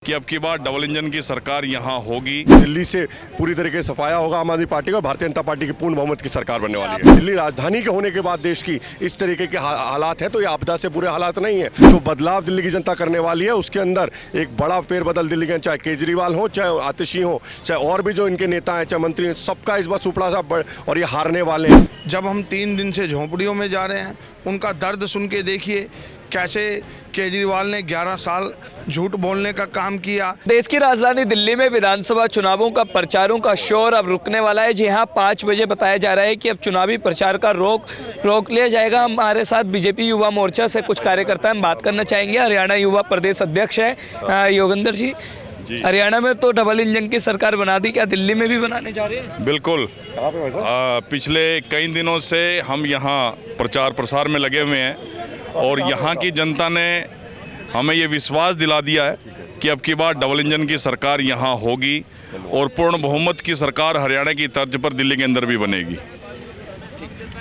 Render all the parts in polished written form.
कि अब की बार डबल इंजन की सरकार यहाँ होगी। दिल्ली से पूरी तरीके से सफाया होगा आम आदमी पार्टी का और भारतीय जनता पार्टी की पूर्ण बहुमत की सरकार बनने वाली है। दिल्ली राजधानी के होने के बाद देश की इस तरीके के हालात हैं, तो ये आपदा से बुरे हालात नहीं है। जो बदलाव दिल्ली की जनता करने वाली है उसके अंदर एक बड़ा फेरबदल दिल्ली के, चाहे केजरीवाल हो, चाहे आतिशी हो, चाहे और भी जो इनके नेता हैं, चाहे मंत्री हैं, सबका इस बार सुपड़ा सा और ये हारने वाले हैं। जब हम 3 दिन से झोंपड़ियों में जा रहे हैं, उनका दर्द सुन के देखिए कैसे केजरीवाल ने 11 साल झूठ बोलने का काम किया। देश की राजधानी दिल्ली में विधानसभा चुनावों का प्रचारों का शोर अब रुकने वाला है। जी हाँ, 5 बजे बताया जा रहा है कि अब चुनावी प्रचार का रोक लिया जाएगा। हमारे साथ बीजेपी युवा मोर्चा से कुछ कार्यकर्ता हम बात करना चाहेंगे। हरियाणा युवा प्रदेश अध्यक्ष है योगेंद्र जी। हरियाणा में तो डबल इंजन की सरकार बना दी, क्या दिल्ली में भी बनाने जा रहे हैं? बिल्कुल। पिछले कई दिनों से हम यहाँ प्रचार प्रसार में लगे हुए हैं और यहाँ की जनता ने हमें ये विश्वास दिला दिया है कि अब की बार डबल इंजन की सरकार यहाँ होगी और पूर्ण बहुमत की सरकार हरियाणा की तर्ज पर दिल्ली के अंदर भी बनेगी।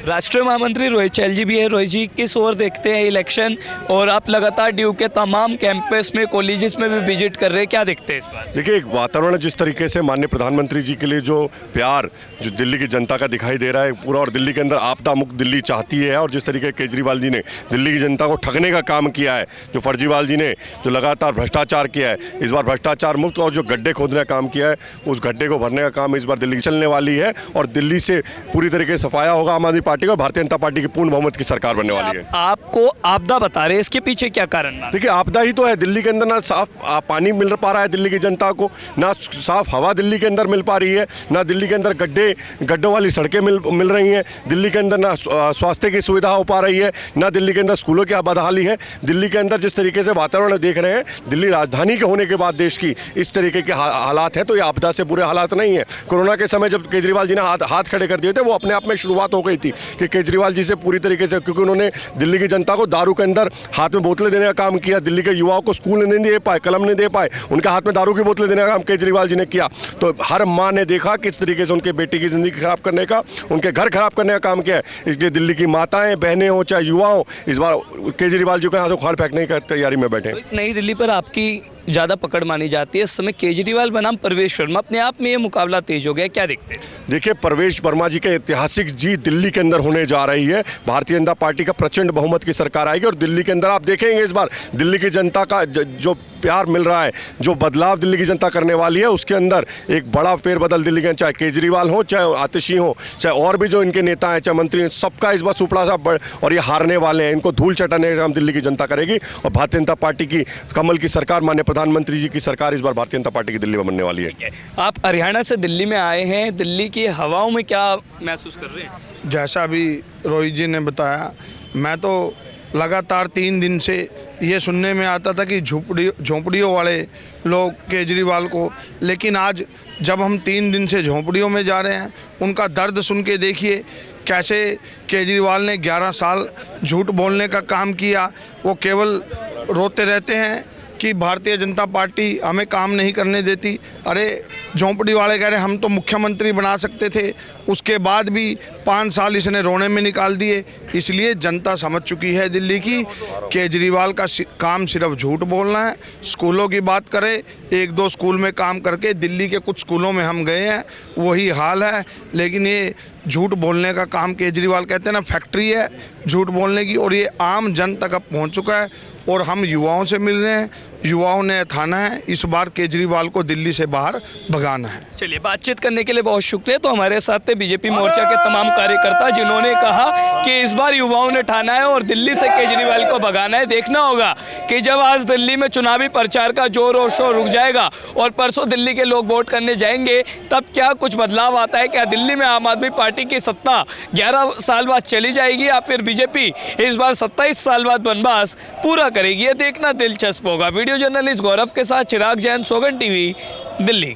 राष्ट्रीय महामंत्री रोहित चहल जी भी है। रोहित जी, किस ओर देखते हैं इलेक्शन, और आप लगातार ड्यू के तमाम कैंपस में, कॉलेजेस में भी विजिट कर रहे हैं, क्या देखते हैं इस बार? देखिए, एक वातावरण जिस तरीके से माननीय प्रधानमंत्री जी के लिए जो प्यार जो दिल्ली की जनता का दिखाई दे रहा है पूरा, और दिल्ली के अंदर आपदा मुक्त दिल्ली चाहती है, और जिस तरीके केजरीवाल जी ने दिल्ली की जनता को ठगने का काम किया है, जो फर्जीवाल जी ने जो लगातार भ्रष्टाचार किया है, इस बार भ्रष्टाचार मुक्त और जो गड्ढे खोदने का काम किया है, उस गड्ढे को भरने का काम इस बार दिल्ली की चलने वाली है और दिल्ली से पूरी तरीके से सफाया होगा आम आदमी पार्टी का और भारतीय जनता पार्टी की पूर्ण बहुमत की सरकार बनने वाली है। आपको आपदा बता रहे हैं, इसके पीछे क्या कारण? देखिए, आपदा ही तो है। दिल्ली के अंदर ना साफ पानी मिल पा रहा है दिल्ली की जनता को, ना साफ हवा दिल्ली के अंदर मिल पा रही है, ना दिल्ली के अंदर गड्ढों वाली सड़कें मिल रही हैं, दिल्ली के अंदर ना स्वास्थ्य की सुविधा हो पा रही है, ना दिल्ली के अंदर स्कूलों की बदहाली है। दिल्ली के अंदर जिस तरीके से वातावरण देख रहे हैं, दिल्ली राजधानी के होने के बाद देश की इस तरीके के हालात हैं, तो ये आपदा से बुरे हालात नहीं है। कोरोना के समय जब केजरीवाल जी ने हाथ खड़े कर दिए थे, वो अपने आप में शुरुआत हो गई थी कि केजरीवाल जी से पूरी तरीके से, क्योंकि उन्होंने दिल्ली की जनता को दारू के अंदर हाथ में बोतलें देने का काम किया, दिल्ली के युवाओं को स्कूल नहीं दे पाए, कलम नहीं दे पाए, उनके हाथ में दारू की बोतलें देने का काम केजरीवाल जी ने किया। तो हर माँ ने देखा किस तरीके से उनके बेटी की ज़िंदगी खराब करने का, उनके घर खराब करने का काम किया है। इसलिए दिल्ली की माताएं, बहनें हो, चाहे युवा हो, इस बार केजरीवाल जी को यहाँ से उखाड़ फेंकने की तैयारी में बैठे। नई दिल्ली पर आपकी ज़्यादा पकड़ मानी जाती है। इस समय केजरीवाल बनाम प्रवेश वर्मा, अपने आप में ये मुकाबला तेज हो गया, क्या देखते हैं? देखिए, प्रवेश वर्मा जी के ऐतिहासिक जीत दिल्ली के अंदर होने जा रही है। भारतीय जनता पार्टी का प्रचंड बहुमत की सरकार आएगी और दिल्ली के अंदर आप देखेंगे इस बार दिल्ली की जनता का जो प्यार मिल रहा है, जो बदलाव दिल्ली की जनता करने वाली है, उसके अंदर एक बड़ा फेरबदल दिल्ली के, चाहे केजरीवाल हो, चाहे आतिशी हो, चाहे और भी जो इनके नेता हैं, चाहे मंत्री हैं, सबका इस बार सुपड़ा सा और ये हारने वाले हैं। इनको धूल चटाने का काम दिल्ली की जनता करेगी और भारतीय जनता पार्टी की कमल की सरकार, माननीय प्रधानमंत्री जी की सरकार इस बार भारतीय जनता पार्टी की दिल्ली में बनने वाली है। आप हरियाणा से दिल्ली में आए हैं, दिल्ली की हवाओं में क्या महसूस कर रहे हैं? जैसा अभी रोहित जी ने बताया, मैं तो लगातार 3 दिन से ये सुनने में आता था कि झोंपड़ियों वाले लोग केजरीवाल को, लेकिन आज जब हम 3 दिन से झोंपड़ियों में जा रहे हैं, उनका दर्द सुन के देखिए कैसे केजरीवाल ने 11 साल झूठ बोलने का काम किया। वो केवल रोते रहते हैं कि भारतीय जनता पार्टी हमें काम नहीं करने देती। अरे, झोंपड़ी वाले कह रहे हम तो मुख्यमंत्री बना सकते थे, उसके बाद भी 5 साल इसने रोने में निकाल दिए। इसलिए जनता समझ चुकी है दिल्ली की, केजरीवाल का काम सिर्फ झूठ बोलना है। स्कूलों की बात करें, 1-2 स्कूल में काम करके, दिल्ली के कुछ स्कूलों में हम गए हैं, वही हाल है। लेकिन ये झूठ बोलने का काम, केजरीवाल कहते हैं ना, फैक्ट्री है झूठ बोलने की, और ये आम जन तक अब पहुँच चुका है। और हम युवाओं से मिल रहे हैं, युवाओं ने ठाना है इस बार केजरीवाल को दिल्ली से बाहर भगाना है। चलिए, बातचीत करने के लिए बहुत शुक्रिया। तो हमारे साथ थे बीजेपी मोर्चा के तमाम कार्यकर्ता, जिन्होंने कहा कि इस बार युवाओं ने ठाना है और दिल्ली से केजरीवाल को भगाना है। देखना होगा कि जब आज दिल्ली में चुनावी प्रचार का जोर और शोर रुक जाएगा और परसों दिल्ली के लोग वोट करने जाएंगे, तब क्या कुछ बदलाव आता है। क्या दिल्ली में आम आदमी पार्टी की सत्ता 11 साल बाद चली जाएगी, या फिर बीजेपी इस बार 27 साल बाद वनवास पूरा करेगी? ये देखना दिलचस्प होगा। वीडियो जर्नलिस्ट गौरव के साथ चिराग जैन, सौगंध टीवी, दिल्ली।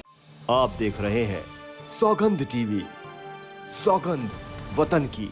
आप देख रहे हैं सौगंध टीवी, सौगंध वतन की।